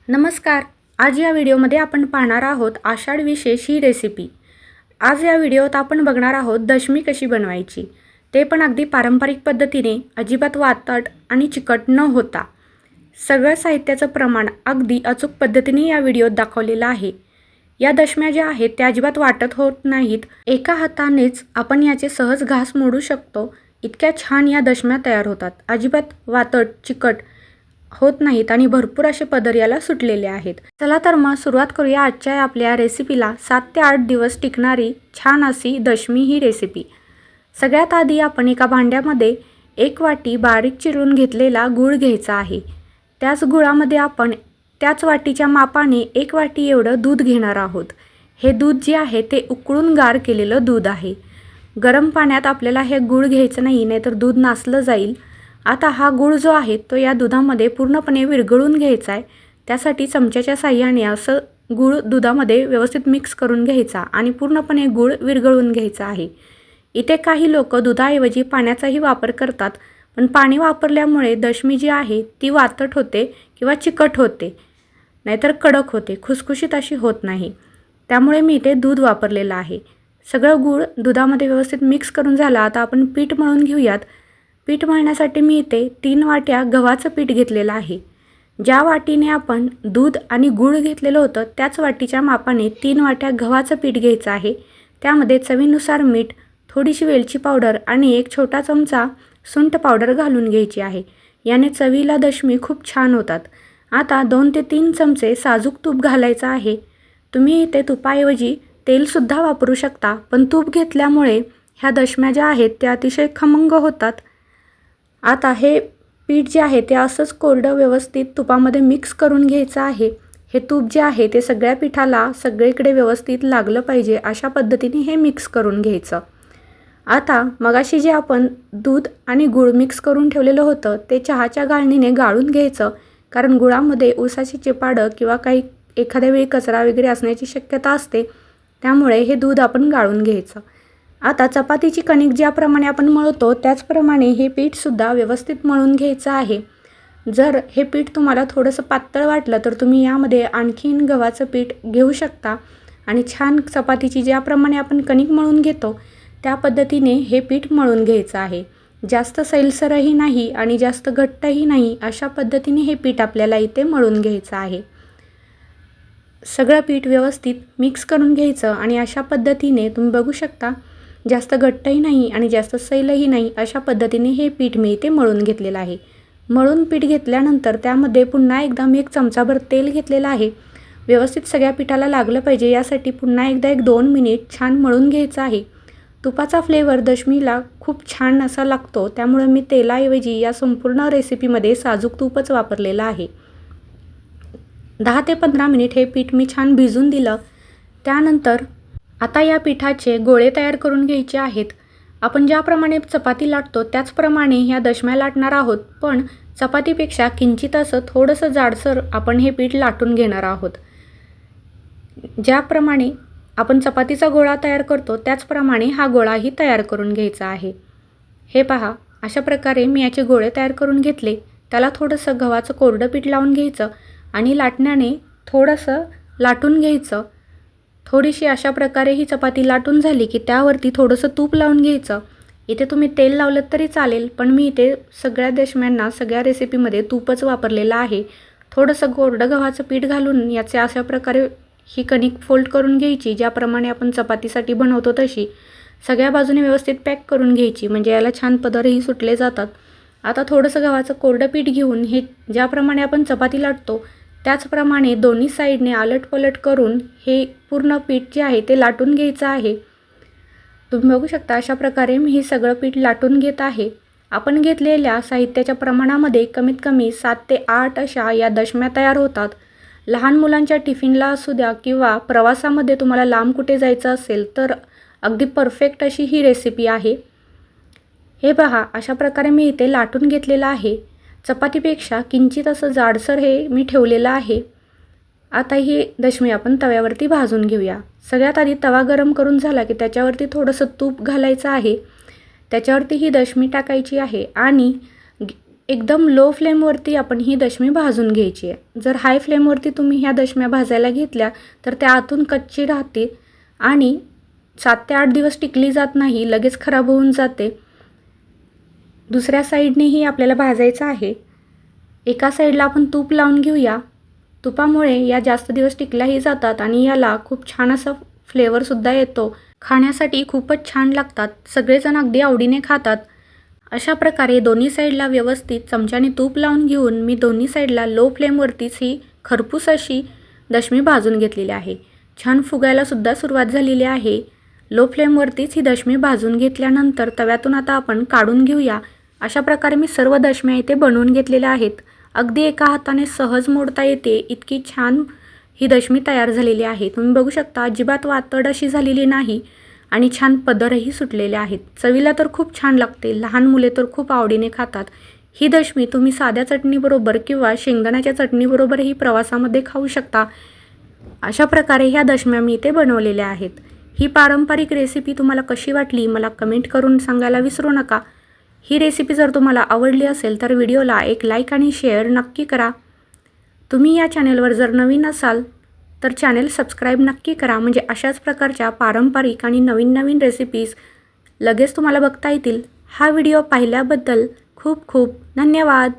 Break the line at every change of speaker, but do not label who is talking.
नमस्कार. आज या व्हिडिओमध्ये आपण पाहणार आहोत आषाढ विशेष ही रेसिपी. आज या व्हिडिओत आपण बघणार आहोत दशमी कशी बनवायची, ते पण अगदी पारंपरिक पद्धतीने, अजिबात वातट आणि चिकट न होता. सगळं साहित्याचं प्रमाण अगदी अचूक पद्धतीने या व्हिडिओत दाखवलेलं आहे. या दशम्या ज्या आहेत त्या अजिबात वाटत होत नाहीत. एका हातानेच आपण याचे सहज घास मोडू शकतो, इतक्या छान या दशम्या तयार होतात. अजिबात वातट चिकट होत नाहीत आणि भरपूर असे पदर याला सुटलेले आहेत. चला तर मग सुरुवात करूया आजच्या आपल्या रेसिपीला. 7 ते 8 दिवस टिकणारी छान अशी दशमी ही रेसिपी. सगळ्यात आधी आपण एका भांड्यामध्ये 1 वाटी बारीक चिरून घेतलेला गूळ घ्यायचा आहे. त्याच गुळामध्ये आपण त्याच वाटीच्या मापाने 1 वाटी एवढं दूध घेणार आहोत. हे दूध जे आहे ते उकळून गार केलेलं दूध आहे. गरम पाण्यात आपल्याला हे गूळ घ्यायचं नाही, नाहीतर दूध नासलं जाईल. आता हा गूळ जो आहे तो या दुधामध्ये पूर्णपणे विरघळून घ्यायचा आहे. त्यासाठी चमच्याच्या साहाय्याने असं गूळ दुधामध्ये व्यवस्थित मिक्स करून घ्यायचा आणि पूर्णपणे गूळ विरघळून घ्यायचा आहे. इथे काही लोक दुधाऐवजी पाण्याचाही वापर करतात, पण पाणी वापरल्यामुळे दशमी जी आहे ती वातट होते किंवा चिकट होते, नाहीतर कडक होते, खुसखुशीत अशी होत नाही. त्यामुळे मी इथे दूध वापरलेलं आहे. सगळं गूळ दुधामध्ये व्यवस्थित मिक्स करून झाला. आता आपण पीठ मळून घेऊयात. पीठ मळण्यासाठी मी इथे 3 वाट्या गव्हाचं पीठ घेतलेलं आहे. ज्या वाटीने आपण दूध आणि गूळ घेतलेलं होतं त्याच वाटीच्या मापाने 3 वाट्या गव्हाचं पीठ घ्यायचं आहे. त्यामध्ये चवीनुसार मीठ, थोडीशी वेलची पावडर आणि 1 छोटा चमचा सुंठ पावडर घालून घ्यायची आहे. याने चवीला दशमी खूप छान होतात. आता 2 ते 3 चमचे साजूक तूप घालायचं आहे. तुम्ही इथे तुपाऐवजी तेलसुद्धा वापरू शकता, पण तूप घेतल्यामुळे ह्या दशम्या ज्या आहेत त्या अतिशय खमंग होतात. आता हे पीठ जे आहे ते असंच कोरडं व्यवस्थित तुपामध्ये मिक्स करून घ्यायचं आहे. हे तूप जे आहे ते सगळ्या पिठाला सगळीकडे व्यवस्थित लागलं पाहिजे, अशा पद्धतीने हे मिक्स करून घ्यायचं. आता मगाशी जे आपण दूध आणि गूळ मिक्स करून ठेवलेलं होतं ते चहाच्या गाळणीने गाळून घ्यायचं, कारण गुळामध्ये ऊसाची चिपाडं किंवा काही एखाद्या वेळी कचरा वगैरे असण्याची शक्यता असते. त्यामुळे हे दूध आपण गाळून घ्यायचं. आता चपातीची कणिक ज्याप्रमाणे आपण मळतो त्याचप्रमाणे हे पीठसुद्धा व्यवस्थित मळून घ्यायचं आहे. जर हे पीठ तुम्हाला थोडंसं पातळ वाटलं तर तुम्ही यामध्ये आणखीन गव्हाचं पीठ घेऊ शकता आणि छान चपातीची ज्याप्रमाणे आपण कणिक मळून घेतो त्या पद्धतीने हे पीठ मळून घ्यायचं आहे. जास्त सैलसरही नाही आणि जास्त घट्टही नाही, अशा पद्धतीने हे पीठ आपल्याला इथे मळून घ्यायचं आहे. सगळं पीठ व्यवस्थित मिक्स करून घ्यायचं आणि अशा पद्धतीने तुम्ही बघू शकता जास्त घट्टही नाही आणि जास्त सैलही नाही, अशा पद्धतीने हे पीठ मी इथे मळून घेतलेलं आहे. मळून पीठ घेतल्यानंतर त्यामध्ये पुन्हा एकदा मी 1 चमचाभर तेल घेतलेलं आहे. व्यवस्थित सगळ्या पिठाला लागलं पाहिजे यासाठी पुन्हा एकदा 1-2 मिनिट छान मळून घ्यायचं आहे. तुपाचा फ्लेवर दशमीला खूप छान असा लागतो, त्यामुळे मी तेलाऐवजी या संपूर्ण रेसिपीमध्ये साजूक तूपच वापरलेलं आहे. 10 ते 15 मिनिट हे पीठ मी छान भिजून दिलं. त्यानंतर आता या पिठाचे गोळे तयार करून घ्यायचे आहेत. आपण ज्याप्रमाणे चपाती लाटतो त्याचप्रमाणे ह्या दशम्या लाटणार आहोत, पण चपातीपेक्षा किंचित असं थोडंसं जाडसर आपण हे पीठ लाटून घेणार आहोत. ज्याप्रमाणे आपण चपातीचा गोळा तयार करतो त्याचप्रमाणे हा गोळाही तयार करून घ्यायचा आहे. हे पहा, अशा प्रकारे मी याचे गोळे तयार करून घेतले. त्याला थोडंसं गव्हाचं कोरडं पीठ लावून घ्यायचं आणि लाटण्याने थोडंसं लाटून घ्यायचं. थोडीशी अशा प्रकारे ही चपाती लाटून झाली की त्यावरती थोडंसं तूप लावून घ्यायचं. इथे तुम्ही तेल लावलं तरी चालेल, पण मी इथे सगळ्या दशम्यांना सगळ्या रेसिपीमध्ये तूपच वापरलेलं आहे. थोडंसं कोरडं गव्हाचं पीठ घालून याचे अशा प्रकारे ही कणिक फोल्ड करून घ्यायची, ज्याप्रमाणे आपण चपातीसाठी बनवतो तशी. सगळ्या बाजूने व्यवस्थित पॅक करून घ्यायची, म्हणजे याला छान पदरही सुटले जातात. आता थोडंसं गव्हाचं कोरडं पीठ घेऊन हे ज्याप्रमाणे आपण चपाती लाटतो त्याचप्रमाणे दोन्ही साईडने आलटपलट करून हे पूर्ण पीठ जे आहे ते लाटून घ्यायचं आहे. तुम्ही बघू शकता अशा प्रकारे मी हे सगळं पीठ लाटून घेत आहे. आपण घेतलेल्या साहित्याच्या प्रमाणामध्ये कमीत कमी 7 ते 8 अशा या दशम्या तयार होतात. लहान मुलांच्या टिफिनला असू द्या किंवा प्रवासामध्ये तुम्हाला लांब कुठे जायचं असेल तर अगदी परफेक्ट अशी ही रेसिपी आहे. हे पहा, अशा प्रकारे मी इथे लाटून घेतलेलं आहे. चपातीपेक्षा किंचित असं जाडसर हे मी ठेवलेलं आहे. आता ही दशमी आपण तव्यावरती भाजून घेऊया. सगळ्यात आधी तवा गरम करून झाला की त्याच्यावरती थोडंसं तूप घालायचं आहे. त्याच्यावरती ही दशमी टाकायची आहे आणि एकदम लो फ्लेमवरती आपण ही दशमी भाजून घ्यायची आहे. जर हाय फ्लेमवरती तुम्ही ह्या दशम्या भाजायला घेतल्या तर त्या आतून कच्ची राहते आणि 7 ते 8 दिवस टिकली जात नाही, लगेच खराब होऊन जाते. दुसऱ्या साईडनेही आपल्याला भाजायचं आहे. एका साईडला आपण तूप लावून घेऊया. तुपामुळे या जास्त दिवस टिकल्याही जातात आणि याला खूप छान असं फ्लेवरसुद्धा येतो. खाण्यासाठी खूपच छान लागतात. सगळेजण अगदी आवडीने खातात. अशा प्रकारे दोन्ही साईडला व्यवस्थित चमच्याने तूप लावून घेऊन मी दोन्ही साईडला लो फ्लेमवरतीच ही खरपूस अशी दशमी भाजून घेतलेली आहे. छान फुगायलासुद्धा सुरुवात झालेली आहे. लो फ्लेमवरतीच ही दशमी भाजून घेतल्यानंतर तव्यातून आता आपण काढून घेऊया. अशा प्रकारे मी सर्व दशम्या इथे बनवून घेतलेल्या आहेत. अगदी एका हाताने सहज मोडता येते इतकी छान ही दशमी तयार झालेली आहे. तुम्ही बघू शकता अजिबात वातड अशी झालेली नाही आणि छान पदरही सुटलेले आहेत. चवीला तर खूप छान लागते. लहान मुले तर खूप आवडीने खातात. ही दशमी तुम्ही साध्या चटणीबरोबर किंवा शेंगदाण्याच्या चटणीबरोबरही प्रवासामध्ये खाऊ शकता. अशा प्रकारे ह्या दशम्या मी इथे बनवलेल्या आहेत. ही पारंपरिक रेसिपी तुम्हाला कशी वाटली मला कमेंट करून सांगायला विसरू नका. ही रेसिपी जर तुम्हाला आवडली असेल तर व्हिडिओला एक लाईक आणि शेअर नक्की करा. तुम्ही या चॅनलवर जर नवीन असाल तर चॅनल सबस्क्राईब नक्की करा, म्हणजे अशाच प्रकारच्या पारंपरिक आणि नवीन रेसिपीज लगेच तुम्हाला बघता येतील. हा व्हिडिओ पाहिल्याबद्दल खूप खूप धन्यवाद.